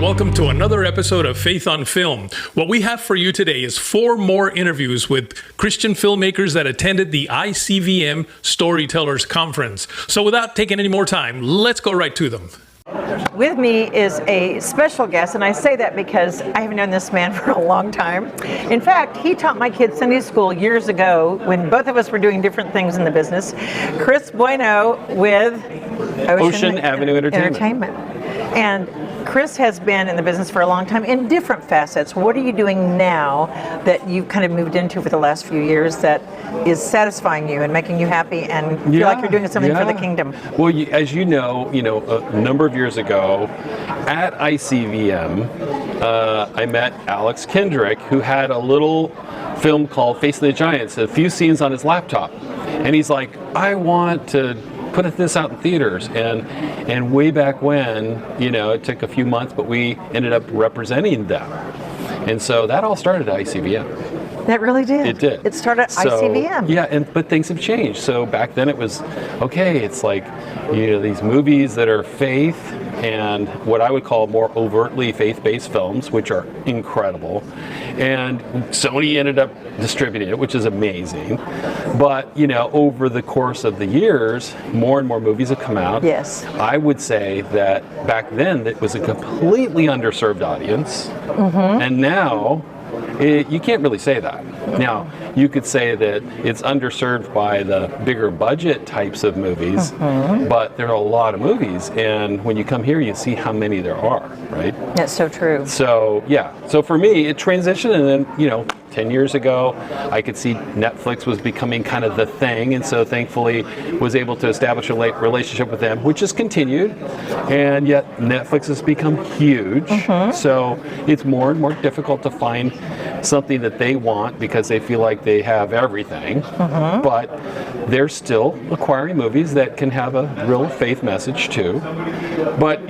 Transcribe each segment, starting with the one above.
welcome to another episode of Faith on Film. What we have for you today is 4 more interviews with Christian filmmakers that attended the ICVM Storytellers Conference. So without taking any more time, let's go right to them. With me is a special guest, and I say that because I have known this man for a long time. In fact, he taught my kids Sunday school years ago when both of us were doing different things in the business. Chris Bueno with Ocean Avenue Entertainment. And Chris has been in the business for a long time in different facets. What are you doing now that you've kind of moved into for the last few years that is satisfying you and making you happy and feel like you're doing something for the kingdom? Well, as you know, a number of years ago at ICVM, I met Alex Kendrick, who had a little film called Face of the Giants, a few scenes on his laptop. And he's like, I want to put this out in theaters, and way back when, it took a few months, but we ended up representing them, and so that all started at ICVM. That really did. It did. It started at ICVM. Yeah, but things have changed. So back then it was okay. It's like these movies that are faith and what I would call more overtly faith-based films, which are incredible. And Sony ended up distributing it, which is amazing. But, over the course of the years, more and more movies have come out. Yes. I would say that back then it was a completely underserved audience. Mm-hmm. And now, you can't really say that. Now, you could say that it's underserved by the bigger budget types of movies, but there are a lot of movies, and when you come here, you see how many there are, right? That's so true. So, so for me, it transitioned, and then, 10 years ago, I could see Netflix was becoming kind of the thing, and so thankfully was able to establish a relationship with them, which has continued, and yet Netflix has become huge, so it's more and more difficult to find something that they want because they feel like they have everything, but they're still acquiring movies that can have a real faith message too. But,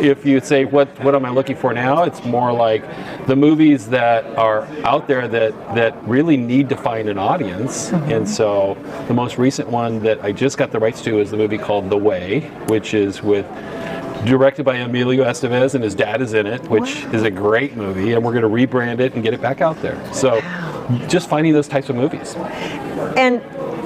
if you say, what am I looking for now? It's more like the movies that are out there that really need to find an audience. And so the most recent one that I just got the rights to is the movie called The Way, which is directed by Emilio Estevez, and his dad is in it, which is a great movie, and we're going to rebrand it and get it back out there. So just finding those types of movies. And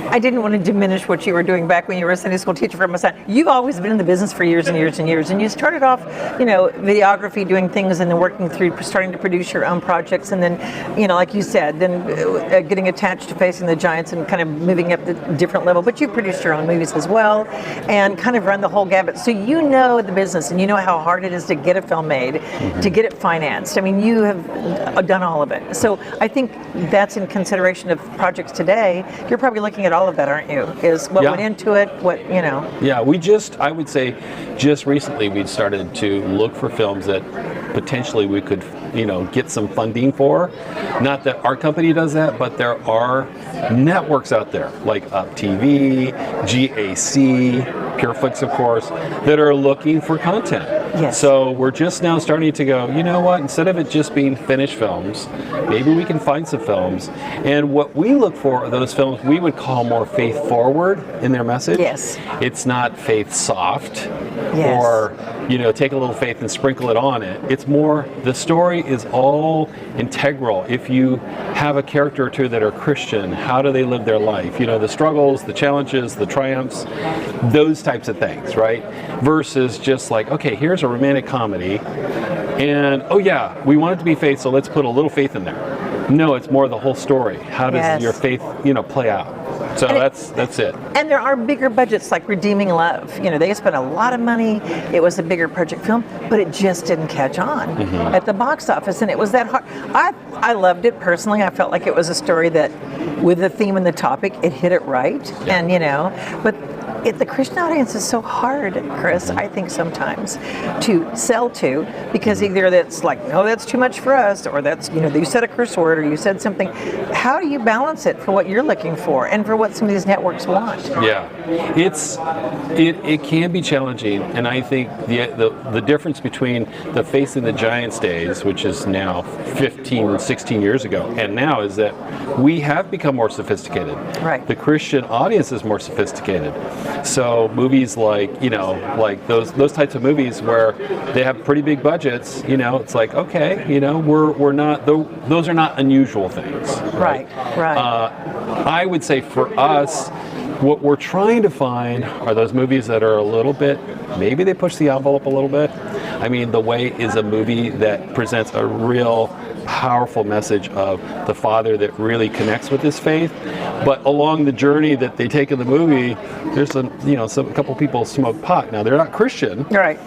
I didn't want to diminish what you were doing back when you were a Sunday school teacher for my son. You've always been in the business for years and years and years, and you started off, videography, doing things, and then working through starting to produce your own projects, and then, like you said, then getting attached to Facing the Giants and kind of moving up the different level. But you produced your own movies as well, and kind of run the whole gamut. So you know the business, and you know how hard it is to get a film made, to get it financed. I mean, you have done all of it. So I think that's in consideration of projects today. You're probably looking at all of that, aren't you? Is what went into it, Yeah, I would say just recently we started to look for films that potentially we could, get some funding for. Not that our company does that, but there are networks out there like Up TV, GAC, PureFlix, of course, that are looking for content. Yes. So we're just now starting to go, you know what, instead of it just being finished films, maybe we can find some films. And what we look for are those films we would call more faith forward in their message. Yes. It's not faith soft, yes, or, take a little faith and sprinkle it on it. It's more, the story is all integral. If you have a character or two that are Christian, how do they live their life? The struggles, the challenges, the triumphs, those types of things, right? Versus just like, okay, here's a romantic comedy, and we want it to be faith, so let's put a little faith in there. No, it's more the whole story. How does your faith, play out? So that's it. And there are bigger budgets like Redeeming Love. They spent a lot of money. It was a bigger project film, but it just didn't catch on at the box office, and it was that hard. I loved it personally. I felt like it was a story that, with the theme and the topic, it hit it right. Yeah. And but the Christian audience is so hard, Chris, I think sometimes, to sell to, because either that's like, no, that's too much for us, or that's, you said a curse word, or you said something. How do you balance it for what you're looking for and for what some of these networks want? Yeah, it can be challenging, and I think the difference between the Facing the Giants days, which is now 15, 16 years ago, and now is that we have become more sophisticated. Right. The Christian audience is more sophisticated. So movies like, like those types of movies where they have pretty big budgets, it's like, okay, we're not, those are not unusual things. Right. I would say for us, what we're trying to find are those movies that are a little bit, maybe they push the envelope a little bit. I mean, The Way is a movie that presents a real powerful message of the father that really connects with his faith. But along the journey that they take in the movie, there's a couple people smoke pot. Now, they're not Christian. Right.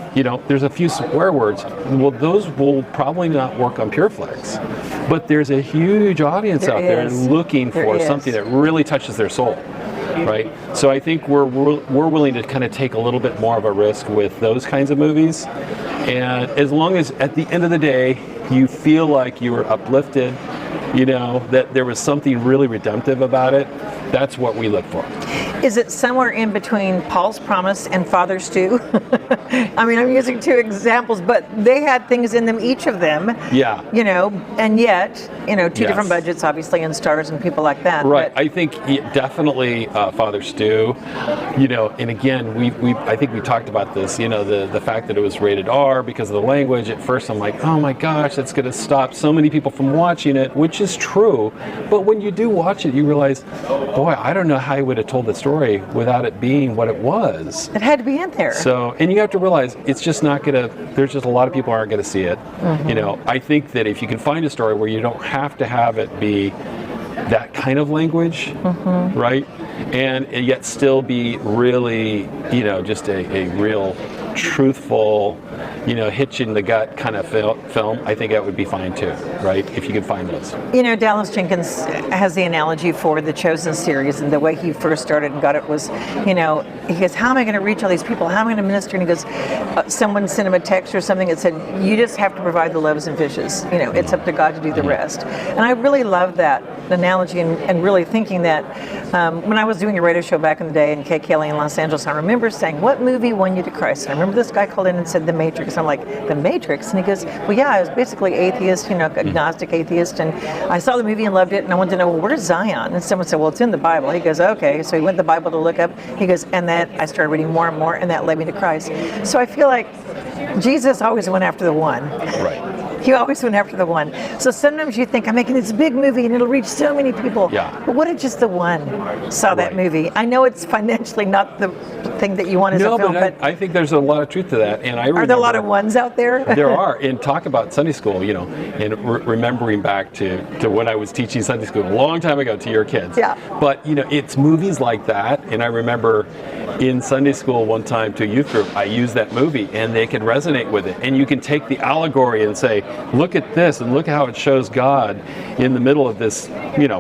There's a few swear words. Well, those will probably not work on PureFlix. But there's a huge audience out there looking for something that really touches their soul. Right, so I think we're willing to kind of take a little bit more of a risk with those kinds of movies, and as long as at the end of the day you feel like you were uplifted, that there was something really redemptive about it, that's what we look for. Is it somewhere in between Paul's Promise and Father Stew? I mean, I'm using two examples, but they had things in them, each of them. Yeah. And yet, two different budgets, obviously, and stars and people like that. Right. But I think definitely Father Stew. And again, I think we talked about this. The fact that it was rated R because of the language. At first, I'm like, oh my gosh, that's going to stop so many people from watching it, which is true. But when you do watch it, you realize, boy, I don't know how I would have told the story without it being what it was. It had to be in there. So, and you have to realize it's just not gonna, there's just a lot of people aren't gonna see it. Mm-hmm. I think that if you can find a story where you don't have to have it be that kind of language, mm-hmm. right? And yet still be really, just a real truthful, hitch in the gut kind of film, I think that would be fine too, right? If you could find those. Dallas Jenkins has the analogy for the Chosen series, and the way he first started and got it was, he goes, how am I going to reach all these people? How am I going to minister? And he goes, someone sent him a text or something that said, you just have to provide the loaves and fishes. It's up to God to do the rest. And I really love that analogy and really thinking that when I was doing a radio show back in the day in KKLA in Los Angeles, I remember saying, what movie won you to Christ? And I remember this guy called in and said, The Matrix. I'm like, The Matrix? And he goes, well, yeah, I was basically atheist, agnostic atheist, and I saw the movie and loved it, and I wanted to know, well, where's Zion? And someone said, well, it's in the Bible. He goes, okay. So he went to the Bible to look up. He goes, and that I started reading more and more, and that led me to Christ. So I feel like Jesus always went after the one. Right. He always went after the one. So sometimes you think, I'm making this big movie and it'll reach so many people. Yeah. But what if just the one saw that movie? I know it's financially not the thing that you want as a film, but I think there's a lot of truth to that. And I remember, are there a lot of ones out there? There are. And talk about Sunday school, and remembering back to when I was teaching Sunday school a long time ago to your kids. Yeah. But, it's movies like that. And I remember in Sunday school one time to a youth group, I used that movie and they could resonate with it. And you can take the allegory and say, look at this and look how it shows God in the middle of this,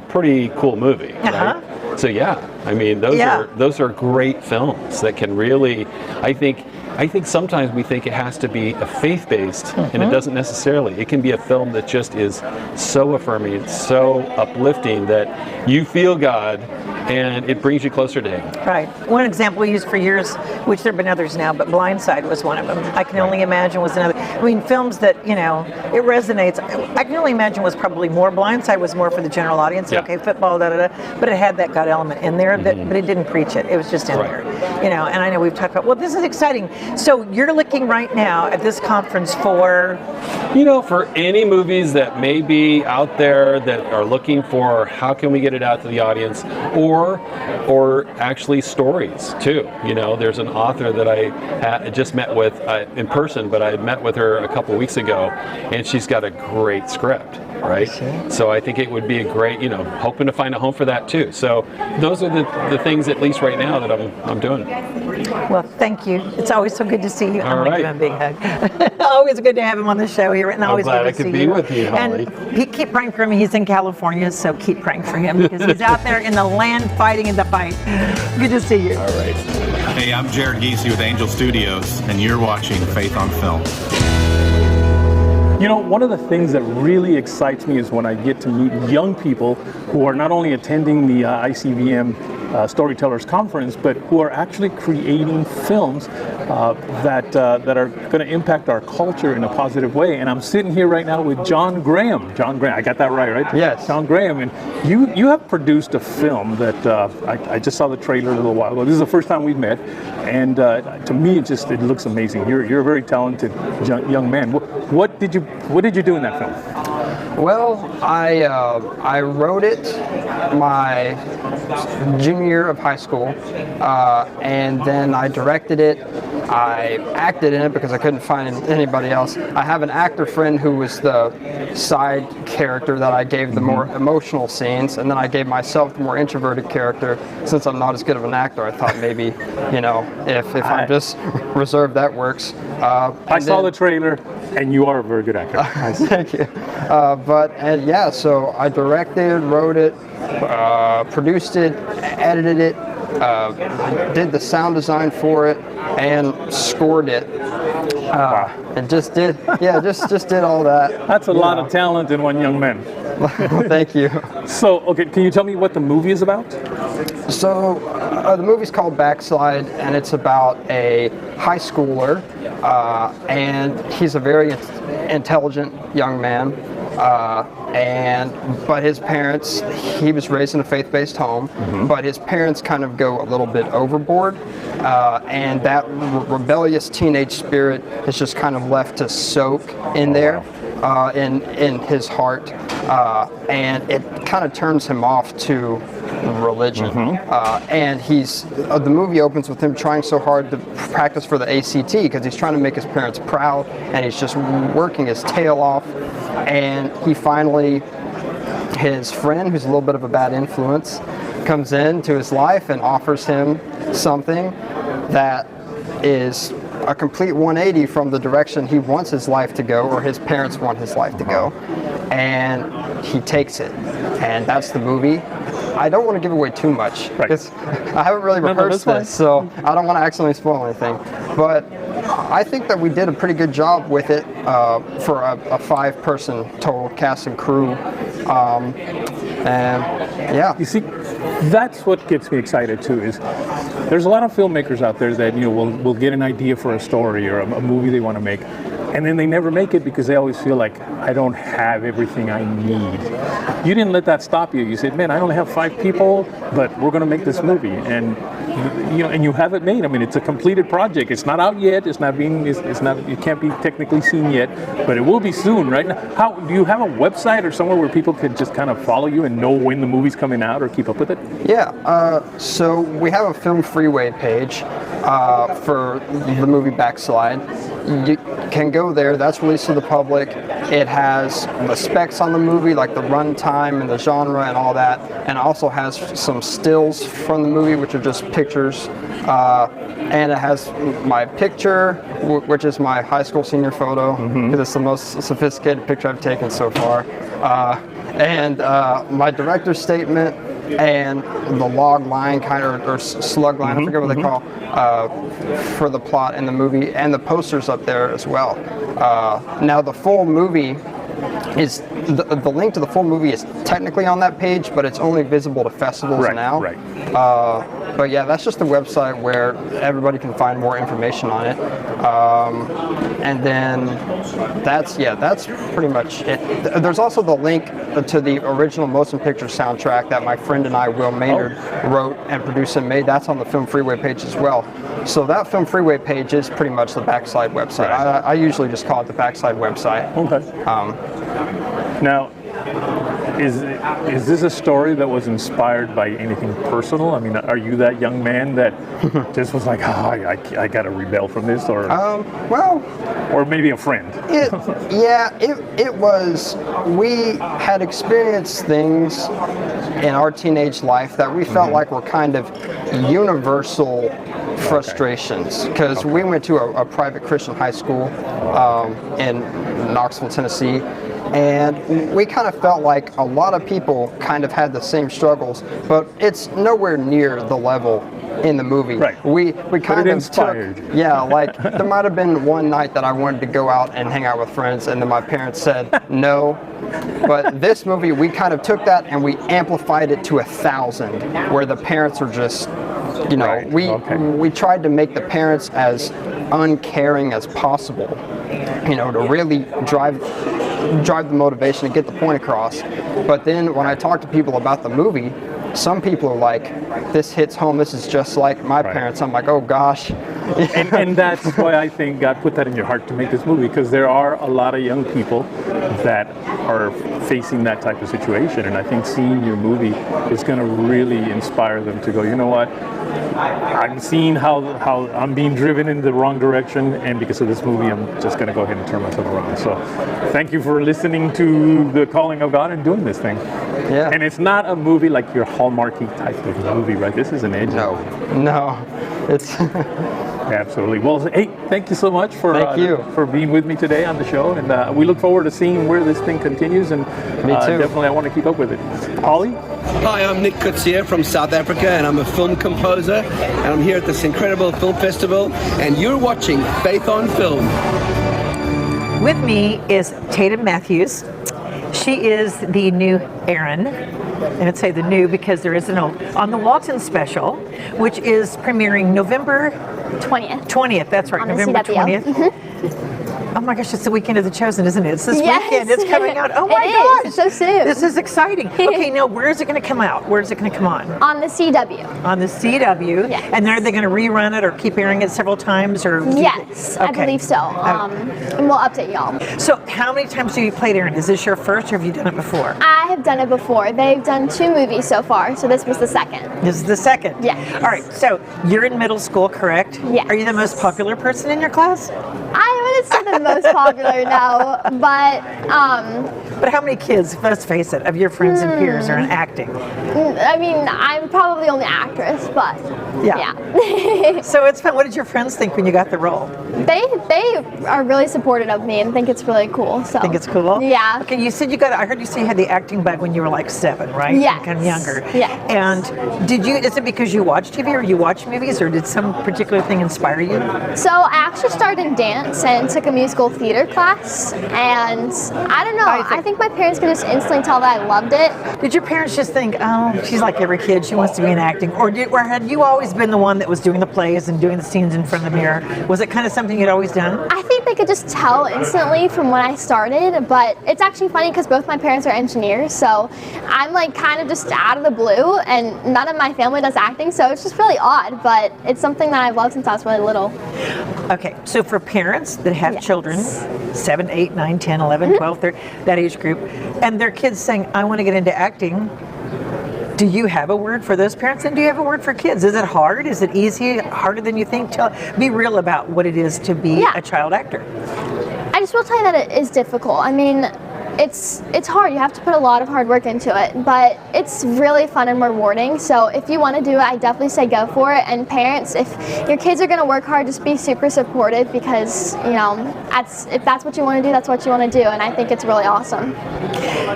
pretty cool movie. Uh-huh. Right? So those are great films that can really, I think sometimes we think it has to be a faith-based, mm-hmm. and it doesn't necessarily. It can be a film that just is so affirming, so uplifting that you feel God and it brings you closer to Him. Right. One example we used for years, which there have been others now, but Blindside was one of them. I Can Only Imagine was another. I mean, films that, it resonates. I Can Only Imagine was probably more. Blindside was more for the general audience. Yeah. Okay, football, but it had that God element in there, mm-hmm. but it didn't preach it. It was just in right. there. And I know we've talked about, well, this is exciting. So you're looking right now at this conference for? For any movies that may be out there that are looking for how can we get it out to the audience, or actually stories too. There's an author that I just met with in person, but I met with her a couple of weeks ago, and she's got a great script. Right, so I think it would be a great, hoping to find a home for that too. So those are the things, at least right now, that I'm doing. Well, thank you. It's always so good to see you. All right. I'm giving him a big hug. Always good to have him on the show here, and always glad good to I could see be with you, Holly. And keep praying for him. He's in California, so keep praying for him because he's out there in the land fighting in the fight. Good to see you. All right. Hey, I'm Jared Gessey with Angel Studios, and you're watching Faith on Film. One of the things that really excites me is when I get to meet young people who are not only attending the ICVM Storytellers Conference, but who are actually creating films that are going to impact our culture in a positive way. And I'm sitting here right now with John Graham. John Graham, I got that right? Yes. John Graham, and you have produced a film that I just saw the trailer a little while ago. This is the first time we've met, and to me, it looks amazing. You're a very talented young man. What did you do in that film? Well, I wrote it my junior year of high school, and then I directed it. I acted in it because I couldn't find anybody else. I have an actor friend who was the side character that I gave the more emotional scenes, and then I gave myself the more introverted character. Since I'm not as good of an actor, I thought maybe, if I'm just reserved, that works. I saw the trailer, and you are a very good actor. Thank you. So I directed, wrote it, produced it, edited it, did the sound design for it, and scored it. And just did all that. That's a lot of talent in one young man. Thank you. So, okay, can you tell me what the movie is about? So, the movie's called Backslide, and it's about a high schooler, and he's a very intelligent young man. But his parents, he was raised in a faith-based home, but his parents kind of go a little bit overboard, and that rebellious teenage spirit is just kind of left to soak in there, in his heart, and it kind of turns him off to religion. And the movie opens with him trying so hard to practice for the ACT because he's trying to make his parents proud, and he's just working his tail off. And he finally, his friend, who's a little bit of a bad influence, comes into his life and offers him something that is a complete 180 from the direction he wants his life to go, or his parents want his life to go. And he takes it. And that's the movie. I don't want to give away too much because I haven't really rehearsed this, so I don't want to accidentally spoil anything. But I think that we did a pretty good job with it for a 5-person total cast and crew. You see, that's what gets me excited too. Is there's a lot of filmmakers out there that will get an idea for a story or a movie they want to make, and then they never make it because they always feel like I don't have everything I need. You didn't let that stop you. You said, "Man, I only have 5 people, but we're going to make this movie," and you have it made. I mean, it's a completed project. It's not out yet. It can't be technically seen yet, but it will be soon, right? How do you have a website or somewhere where people could just kind of follow you and know when the movie's coming out or keep up with it? Yeah. So we have a Film Freeway page for the movie Backslide. You can go there. That's released to the public. It has the specs on the movie, like the runtime and the genre and all that, and also has some stills from the movie, which are just pictures. And it has my picture, which is my high school senior photo, because it's the most sophisticated picture I've taken so far. And my director's statement, and the log line or slug line, I forget what they call, for the plot in the movie, and the posters up there as well. Now the full movie is, the link to the full movie is technically on that page, but it's only visible to festivals now. Right. But yeah, that's just a website where everybody can find more information on it. And then that's pretty much it. There's also the link to the original motion picture soundtrack that my friend and I, Will Maynard, wrote and produced and made. That's on the Film Freeway page as well. So that Film Freeway page is pretty much the Backslide website. Right. I usually just call it the Backslide website. Okay. Now, is this a story that was inspired by anything personal? I mean, are you that young man that just was like, I got to rebel from this, or or maybe a friend? It was. We had experienced things in our teenage life that we felt like were kind of universal frustrations, because we went to a private Christian high school in Knoxville, Tennessee. And we kind of felt like a lot of people kind of had the same struggles, but it's nowhere near the level in the movie. Right. We But kind it of inspired took, yeah, like there might have been one night that I wanted to go out and hang out with friends, and then my parents said no. But this movie, we kind of took that and we amplified it to 1,000, where the parents are just, you know, we tried to make the parents as uncaring as possible, you know, to really drive the motivation and get the point across. But then when I talk to people about the movie, some people are like, this hits home, this is just like my parents. I'm like, oh gosh. And that's why I think God put that in your heart to make this movie, because there are a lot of young people that are facing that type of situation, and I think seeing your movie is going to really inspire them to go, you know what, I'm seeing how I'm being driven in the wrong direction, and because of this movie, I'm just going to go ahead and turn myself around. So thank you for listening to the calling of God and doing this thing. Yeah. And it's not a movie like your Hallmarky type of movie, right? This is an edgy. No, it's Absolutely. Well, hey, thank you so much for for being with me today on the show, and we look forward to seeing where this thing continues. And me too. Definitely, I want to keep up with it. Holly? Hi, I'm Nick Kutsia from South Africa, and I'm a film composer, and I'm here at this incredible film festival, and you're watching Faith on Film. With me is Tatum Matthews. She is the new Erin. And I'd say the new because there is an old, on the Waltons special, which is premiering November 20th, that's right, on November the 20th. Mm-hmm. Oh my gosh, it's the weekend of The Chosen, isn't it? It's this Yes. weekend, it's coming out. Oh my It gosh. is. It's so soon. This is exciting. Okay, now where is it going to come out? Where is it going to come on? On the CW. On the CW? Yes. And are they going to rerun it or keep airing it several times? Or Yes, I believe so. And we'll update y'all. So how many times have you played Erin? Is this your first or have you done it before? I have done it before. They've done 2 movies so far, so this was the second. This is the second? Yes. All right, so you're in middle school, correct? Yes. Are you the most popular person in your class? I wouldn't say the most popular, no, but But how many kids, let's face it, of your friends and peers are in acting? I mean, I'm probably the only actress, but yeah. So it's fun. What did your friends think when you got the role? They are really supportive of me and think it's really cool. So Think it's cool? Yeah. Okay, you said I heard you say you had the acting bug when you were like 7, right? Yes. Kind of younger. Yes. And is it because you watch TV or you watch movies, or did some particular thing inspire you? So I actually started in dance and took a musical theater class, and I don't know, I think my parents could just instantly tell that I loved it. Did your parents just think, oh, she's like every kid, she wants to be in acting? Or had you always been the one that was doing the plays and doing the scenes in front of the mirror? Was it kind of something you'd always done? I think they could just tell instantly from when I started, but it's actually funny because both my parents are engineers, so I'm like kind of just out of the blue, and none of my family does acting, so it's just really odd, but it's something that I've loved since I was really little. Okay, so for parents that have children, 7, 8, 9, 10, 11, 12, 13, that age group, and their kids saying, I want to get into acting, do you have a word for those parents, and do you have a word for kids? Is it hard? Is it easy? Harder than you think? Be real about what it is to be a child actor. I just will tell you that it is difficult. I mean, it's hard. You have to put a lot of hard work into it, but it's really fun and rewarding. So if you want to do it, I definitely say go for it. And parents, if your kids are going to work hard, just be super supportive, because if that's what you want to do, that's what you want to do. And I think it's really awesome.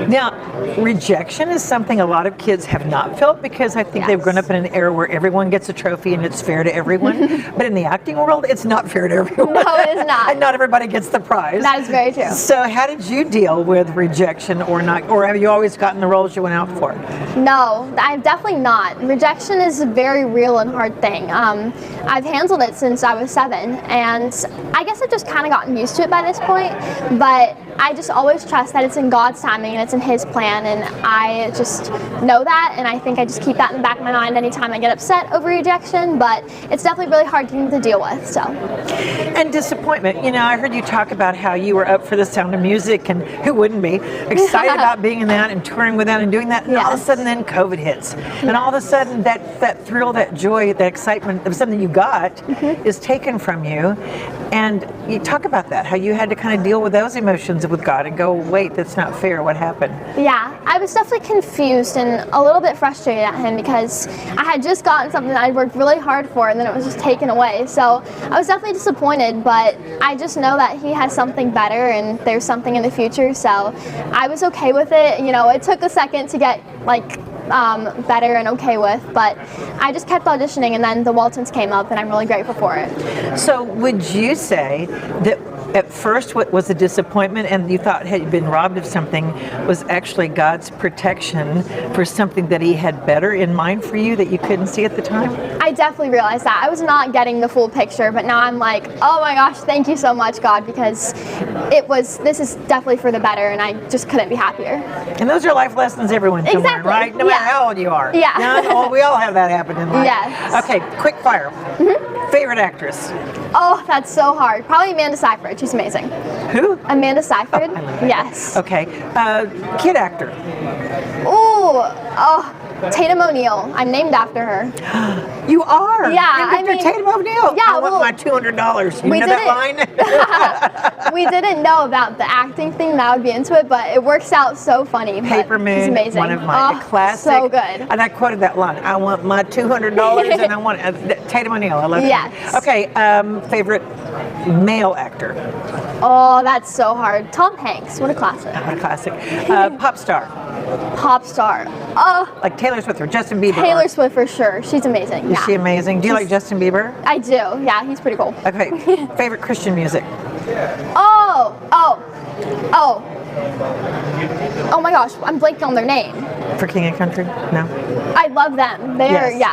Now, rejection is something a lot of kids have not felt, because I think they've grown up in an era where everyone gets a trophy and it's fair to everyone. But in the acting world, it's not fair to everyone. No, it is not. And not everybody gets the prize. That is very true. So how did you deal with rejection, or have you always gotten the roles you went out for? No, I've definitely not. Rejection is a very real and hard thing. I've handled it since I was 7, and I guess I've just kind of gotten used to it by this point, but I just always trust that it's in God's timing and it's in His plan, and I just know that, and I think I just keep that in the back of my mind anytime I get upset over rejection, but it's definitely really hard to deal with. So. And disappointment. I heard you talk about how you were up for The Sound of Music, and who wouldn't be excited about being in that and touring with that and doing that, and all of a sudden then COVID hits, and all of a sudden that thrill, that joy, that excitement of something you got is taken from you. And you talk about that, how you had to kind of deal with those emotions with God and go, wait, that's not fair, what happened? Yeah, I was definitely confused and a little bit frustrated at Him, because I had just gotten something that I'd worked really hard for, and then it was just taken away. So I was definitely disappointed, but I just know that He has something better and there's something in the future, so I was okay with it. It took a second to get better and okay with, but I just kept auditioning, and then the Waltons came up, and I'm really grateful for it. So would you say that at first what was a disappointment and you thought had been robbed of something was actually God's protection for something that he had better in mind for you that you couldn't see at the time? I definitely realized that. I was not getting the full picture, but now I'm like, oh my gosh, thank you so much, God, because this is definitely for the better, and I just couldn't be happier. And those are life lessons everyone can learn, right? No matter how old you are. Yeah. We all have that happen in life. Yes. Okay, quick fire. Favorite actress? Oh, that's so hard. Probably Amanda Seyfried. She's amazing. Who? Amanda Seyfried. Oh, yes. Okay. Kid actor? Tatum O'Neal. I'm named after her. You are? Yeah. You're Tatum O'Neal? Yeah. I want my $200. You know that line? We didn't know about the acting thing, that I would be into it, but it works out so funny. Paper Moon, he's amazing. one of my classic. So good. And I quoted that line. I want my $200 and I want Tatum O'Neal. I love yes. Her. Okay, favorite male actor? Oh, that's so hard. Tom Hanks. What a classic. What a classic. Pop star? Pop star. Like Taylor Swift or Justin Bieber? Taylor Swift for sure. She's amazing. Is she amazing? Do you like Justin Bieber? I do. Yeah, he's pretty cool. Okay. Favorite Christian music? Oh my gosh, I'm blanking on their name. For King and Country? No? I love them.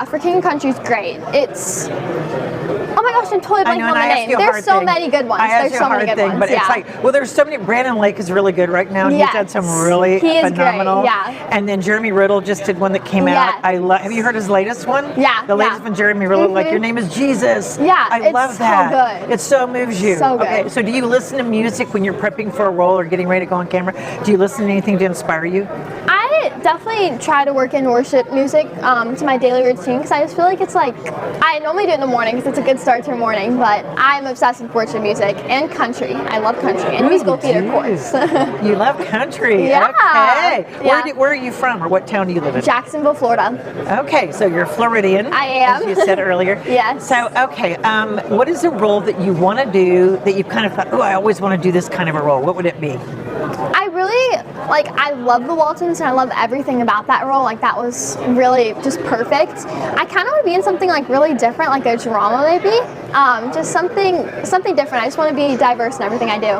For King and Country's great. It's, oh my gosh, I'm totally blanking on the name. There's so many good ones. There's so many good ones. But it's like, well, there's so many. Brandon Lake is really good right now. Yes. He's had some really phenomenal. Great. Yeah. And then Jeremy Riddle just did one that came out. I love. Have you heard his latest one? Yeah. The latest one, Jeremy Riddle, like Your Name is Jesus. Yeah. I love that. So good. It so moves you. So good. Okay. So do you listen to music when you're prepping for a role or getting ready to go on camera? Do you listen to anything to inspire you? I definitely try to work in worship music to my daily routine, because I just feel like it's like, I normally do it in the morning because it's a good start to your morning, but I'm obsessed with worship music and country. I love country and musical theater, of course. You love country. Yeah. Okay. Yeah. Where are you from, or what town do you live in? Jacksonville, Florida. Okay, so you're Floridian. I am. As you said earlier. Yes. So, okay, what is a role that you want to do that you've kind of thought, oh, I always want to do this kind of a role? What would it be? I love the Waltons, and I love everything about that role. Like, that was really just perfect. I kind of want to be in something like really different, like a drama maybe. Just something different. I just want to be diverse in everything I do.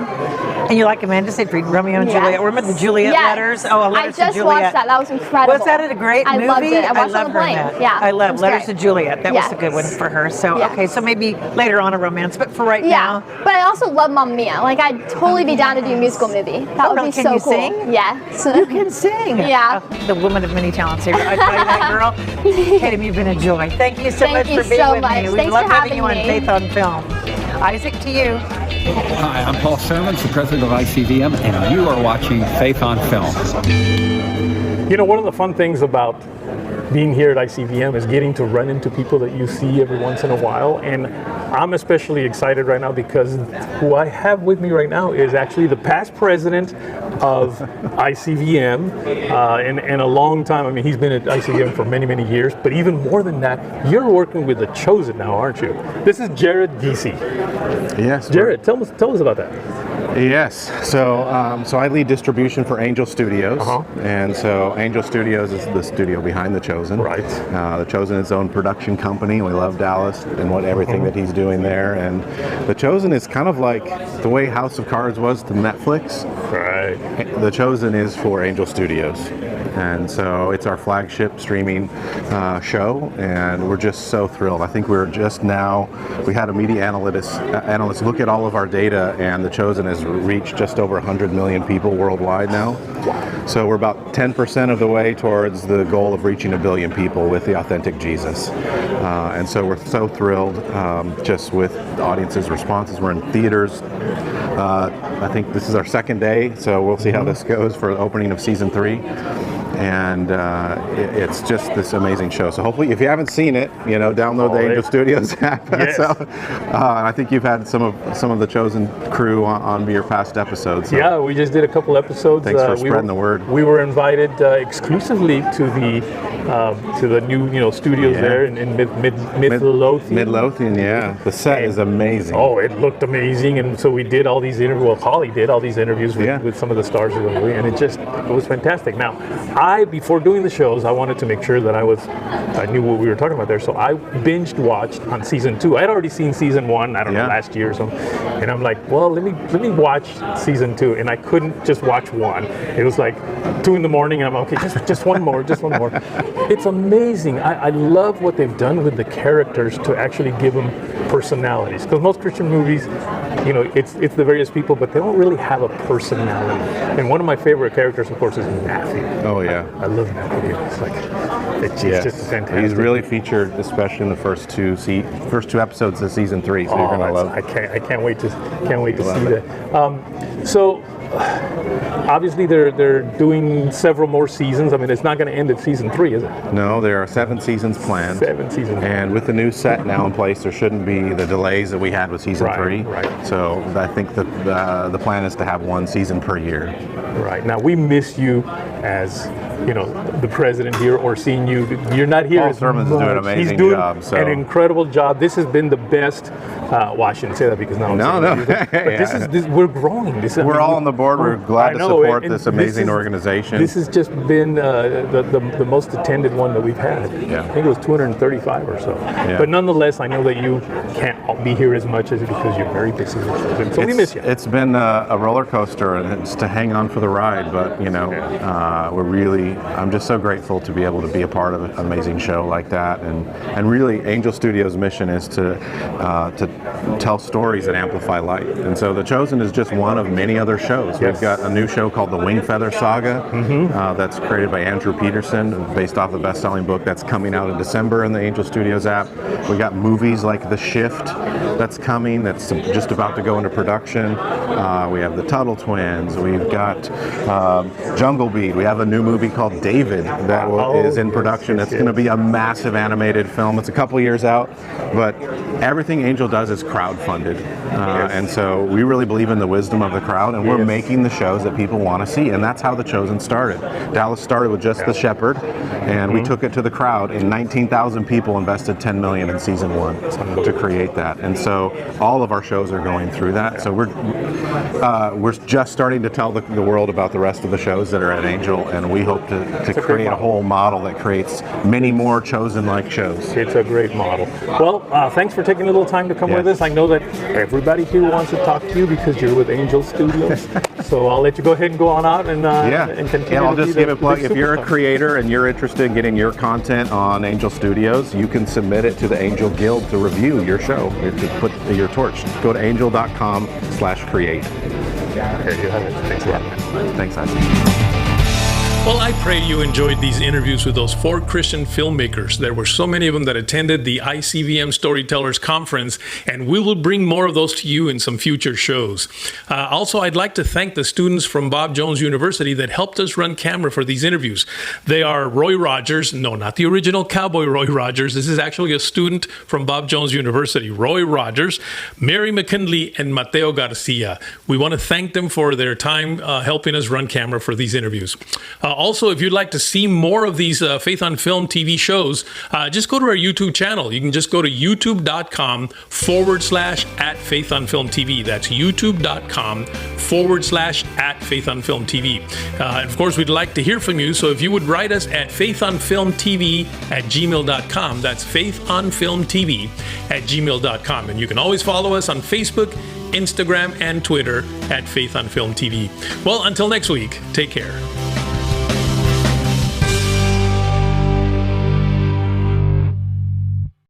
And you like Amanda Seyfried, Romeo and Juliet. Remember the Juliet letters? Oh, Letters to Juliet. I just watched that. That was incredible. Was that a great movie? I loved it. I watched it on the plane. Yeah. I love Letters to Juliet. That was a good one for her. So, okay, so maybe later on a romance, but for right now. But I also love Mamma Mia. Like, I'd totally be down to do a musical movie. That would be so cool. Can you sing? Yes. You can sing. Yeah. The woman of many talents here. I tell you that, girl. Tatum, you've been a joy. Thank you so much for being with me. We love having you on Faith on Film. Isaac, to you. Hi, I'm Paul Sermons, the president of ICVM, and you are watching Faith on Film. You know, one of the fun things about being here at ICVM is getting to run into people that you see every once in a while, and I'm especially excited right now because who I have with me right now is actually the past president of ICVM in a long time. I mean, he's been at ICVM for many, many years, but even more than that, you're working with The Chosen now, aren't you? This is Jared Gessey. Yes. Jared, tell us about that. Yes. So I lead distribution for Angel Studios, and so Angel Studios is the studio behind The Chosen. Right. The Chosen is its own production company. We love Dallas and everything that he's doing there, and The Chosen is kind of like the way House of Cards was to Netflix. Right. The Chosen is for Angel Studios, and so it's our flagship streaming show, and we're just so thrilled. I think we had a media analyst look at all of our data, and The Chosen has reached just over 100 million people worldwide now. So we're about 10% of the way towards the goal of reaching 1 billion people with the authentic Jesus. And so we're so thrilled just with the audience's responses. We're in theaters. I think this is our second day, so we'll see how this goes for the opening of season 3. And it's just this amazing show. So hopefully, if you haven't seen it, download the Angel Studios app. Yes. So, I think you've had some of the Chosen crew on your past episodes. So. Yeah, we just did a couple episodes. Thanks for spreading the word. We were invited exclusively to the new studios there in Midlothian. Midlothian, yeah. The set is amazing. Oh, it looked amazing, and so we did all these interviews. Well, Holly did all these interviews with some of the stars of the movie, and it was fantastic. Now, before doing the shows, I wanted to make sure that I knew what we were talking about there. So I binged watched on season 2. I had already seen season 1, I don't know, last year or something. And I'm like, well, let me watch season 2. And I couldn't just watch one. It was like 2 in the morning, and I'm okay, just one more, just one more. It's amazing. I love what they've done with the characters to actually give them personalities. Because most Christian movies, you know, it's the various people, but they don't really have a personality. And one of my favorite characters, of course, is Matthew. Oh yeah, I love Matthew. It's like it's just fantastic. He's really featured, especially in the first two episodes of season 3. So you're gonna love. I can't wait to see that. So obviously they're doing several more seasons. I mean, it's not going to end at season 3, is it? No, there are 7 seasons planned. 7 seasons. And with the new set now in place, there shouldn't be the delays that we had with season 3. Right. So I think the plan is to have 1 season per year. Right. Now we miss you as, you know, the president here, or seeing you. You're not here Paul as Sermon's much. doing an amazing He's doing job. So. an incredible job. This has been the best. Well, I shouldn't say that because now I'm saying that, but we're growing. We're all on the board. We're glad to support this amazing organization. This has just been the most attended one that we've had. Yeah. I think it was 235 or so. Yeah. But nonetheless, I know that you can't be here as much as because you're very busy. So we miss you. It's been a roller coaster, and it's to hang on for the ride. But you know, I'm just so grateful to be able to be a part of an amazing show like that. And really, Angel Studios' mission is to tell stories that amplify light. And so The Chosen is just one of many other shows. We've got a new show called The Wingfeather Saga that's created by Andrew Peterson, based off the best-selling book that's coming out in December in the Angel Studios app. We got movies like The Shift that's coming, that's just about to go into production. We have The Tuttle Twins. We've got Jungle Beat. We have a new movie called David that is in production. It's going to be a massive animated film. It's a couple years out, but everything Angel does is crowd-funded. And so we really believe in the wisdom of the crowd, and we're making the shows that people want to see, and that's how The Chosen started. Dallas started with just The Shepherd, and we took it to the crowd, and 19,000 people invested $10 million in season 1 to create that. And so all of our shows are going through that. So we're just starting to tell the world about the rest of the shows that are at Angel, and we hope to create a whole model that creates many more Chosen-like shows. It's a great model. Well, thanks for taking a little time to come with us. I know that everybody here wants to talk to you because you're with Angel Studios. So I'll let you go ahead and go on out and continue. Yeah, I'll just give a plug. If you're a creator and you're interested in getting your content on Angel Studios, you can submit it to the Angel Guild to review your show, to put your torch. Go to angel.com/create. There you have it. Thanks a lot. Thanks, Isaac. Well, I pray you enjoyed these interviews with those 4 Christian filmmakers. There were so many of them that attended the ICVM Storytellers Conference, and we will bring more of those to you in some future shows. Also, I'd like to thank the students from Bob Jones University that helped us run camera for these interviews. They are Roy Rogers, no, not the original cowboy Roy Rogers. This is actually a student from Bob Jones University, Roy Rogers, Mary McKinley, and Mateo Garcia. We want to thank them for their time helping us run camera for these interviews. Also, if you'd like to see more of these Faith on Film TV shows, just go to our YouTube channel. You can just go to youtube.com/@FaithOnFilmTV. That's youtube.com/@FaithOnFilmTV. And of course, we'd like to hear from you. So if you would write us at faithonfilmtv@gmail.com. That's faithonfilmtv@gmail.com. And you can always follow us on Facebook, Instagram, and Twitter at Faith on Film TV. Well, until next week, take care.